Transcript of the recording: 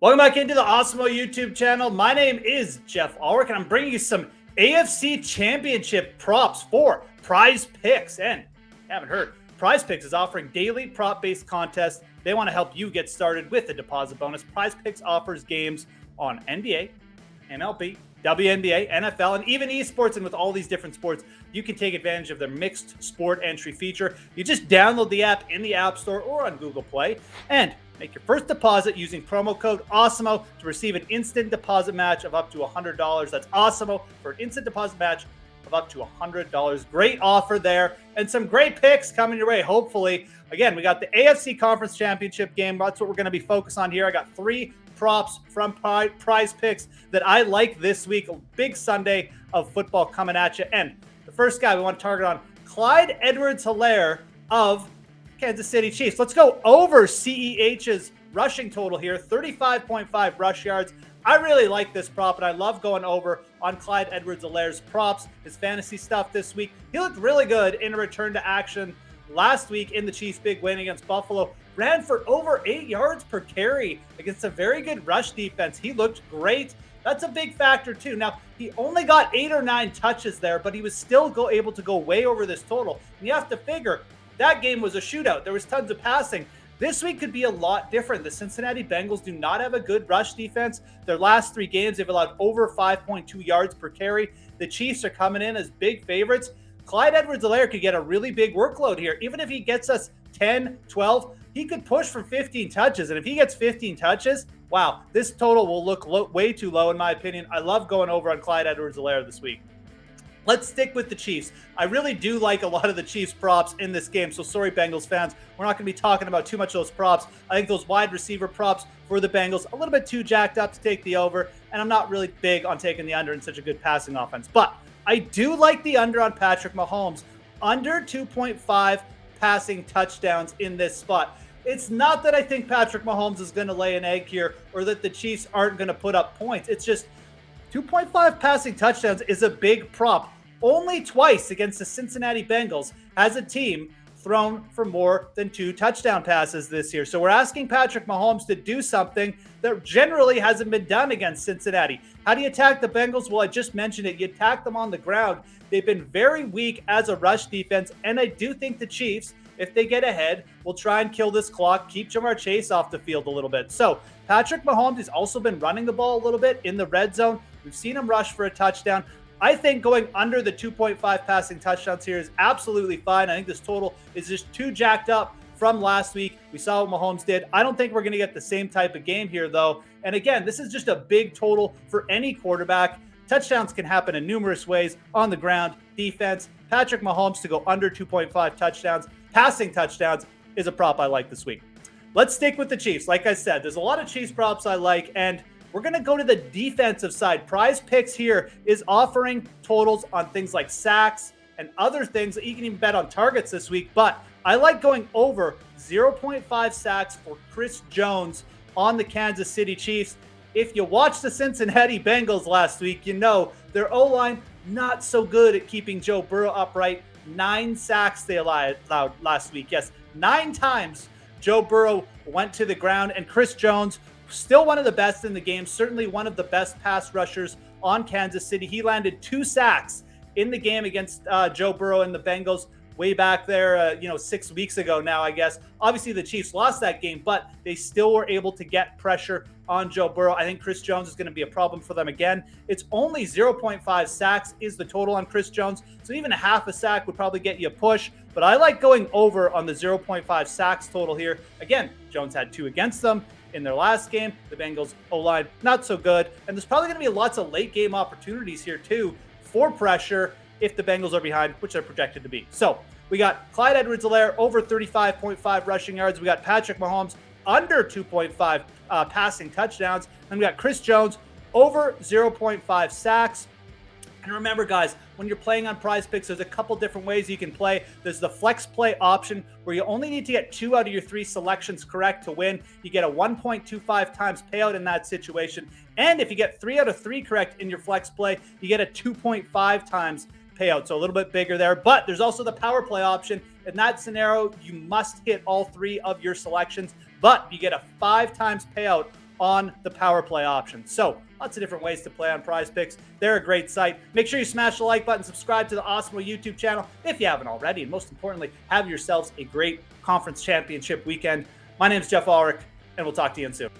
Welcome back into the Awesemo YouTube channel. My name is Geoff Ulrich, and I'm bringing you some AFC Championship props for PrizePicks. And haven't heard, PrizePicks is offering daily prop-based contests. They want to help you get started with a deposit bonus. PrizePicks offers games on NBA, MLB, WNBA, NFL, and even esports. And with all these different sports, you can take advantage of their mixed sport entry feature. You just download the app in the App Store or on Google Play and make your first deposit using promo code Awesemo to receive an instant deposit match of up to $100. That's Awesemo for an instant deposit match of up to $100. Great offer there, and some great picks coming your way, hopefully. Again, we got the AFC Conference Championship game. That's what we're going to be focused on here. I got three props from PrizePicks that I like this week. A big Sunday of football coming at you. And the first guy we want to target on, Clyde Edwards-Helaire of Kansas City Chiefs. Let's go over CEH's rushing total here, 35.5 rush yards. I really like this prop, and I love going over on Clyde Edwards-Helaire's props, his fantasy stuff this week. He looked really good in a return to action last week in the Chiefs' big win against Buffalo. Ran for over 8 yards per carry against a very good rush defense. He looked great. That's a big factor, too. Now, he only got 8 or 9 touches there, but he was still able to go way over this total. And you have to figure, that game was a shootout. There was tons of passing. This week could be a lot different. The Cincinnati Bengals do not have a good rush defense. Their last 3 games, they've allowed over 5.2 yards per carry. The Chiefs are coming in as big favorites. Clyde Edwards-Helaire could get a really big workload here. Even if he gets us 10, 12, he could push for 15 touches. And if he gets 15 touches, wow, this total will look way too low in my opinion. I love going over on Clyde Edwards-Helaire this week. Let's stick with the Chiefs. I really do like a lot of the Chiefs props in this game, so sorry, Bengals fans. We're not going to be talking about too much of those props. I think those wide receiver props for the Bengals, a little bit too jacked up to take the over, and I'm not really big on taking the under in such a good passing offense. But I do like the under on Patrick Mahomes, under 2.5 passing touchdowns in this spot. It's not that I think Patrick Mahomes is going to lay an egg here or that the Chiefs aren't going to put up points. It's just 2.5 passing touchdowns is a big prop. Only twice against the Cincinnati Bengals has a team thrown for more than 2 touchdown passes this year. So we're asking Patrick Mahomes to do something that generally hasn't been done against Cincinnati. How do you attack the Bengals? Well, I just mentioned it. You attack them on the ground. They've been very weak as a rush defense, and I do think the Chiefs, if they get ahead, will try and kill this clock, keep Jamar Chase off the field a little bit. So Patrick Mahomes has also been running the ball a little bit in the red zone. We've seen him rush for a touchdown. I think going under the 2.5 passing touchdowns here is absolutely fine. I think this total is just too jacked up from last week. We saw what Mahomes did. I don't think we're going to get the same type of game here, though. And again, this is just a big total for any quarterback. Touchdowns can happen in numerous ways on the ground, defense. Patrick Mahomes to go under 2.5 touchdowns, passing touchdowns, is a prop I like this week. Let's stick with the Chiefs. Like I said, there's a lot of Chiefs props I like, and we're going to go to the defensive side. PrizePicks here is offering totals on things like sacks and other things that you can even bet on targets this week. But I like going over 0.5 sacks for Chris Jones on the Kansas City Chiefs. If you watched the Cincinnati Bengals last week, you know their O-line not so good at keeping Joe Burrow upright. 9 sacks they allowed last week. Yes, 9 times Joe Burrow went to the ground, and Chris Jones, still one of the best in the game, certainly one of the best pass rushers on Kansas City. He landed 2 sacks in the game against Joe Burrow and the Bengals way back there, 6 weeks ago now, I guess. Obviously, the Chiefs lost that game, but they still were able to get pressure on Joe Burrow. I think Chris Jones is going to be a problem for them again. It's only 0.5 sacks is the total on Chris Jones, so even a half a sack would probably get you a push. But I like going over on the 0.5 sacks total here. Again, Jones had 2 against them in their last game. The Bengals O-line not so good, and there's probably going to be lots of late game opportunities here too for pressure if the Bengals are behind, which they're projected to be. So we got Clyde Edwards-Helaire over 35.5 rushing yards. We got Patrick Mahomes under 2.5 passing touchdowns. And we got Chris Jones over 0.5 sacks. And remember, guys, when you're playing on PrizePicks, there's a couple different ways you can play. There's the flex play option where you only need to get 2 out of your 3 selections correct to win. You get a 1.25 times payout in that situation. And if you get 3 out of 3 correct in your flex play, you get a 2.5 times payout. So a little bit bigger there. But there's also the power play option. In that scenario, you must hit all 3 of your selections, but you get a 5 times payout on the power play option. So lots of different ways to play on PrizePicks. They're a great site. Make sure you smash the like button, subscribe to the Awesemo YouTube channel if you haven't already, and most importantly, have yourselves a great conference championship weekend. My name is Geoff Ulrich, and we'll talk to you soon.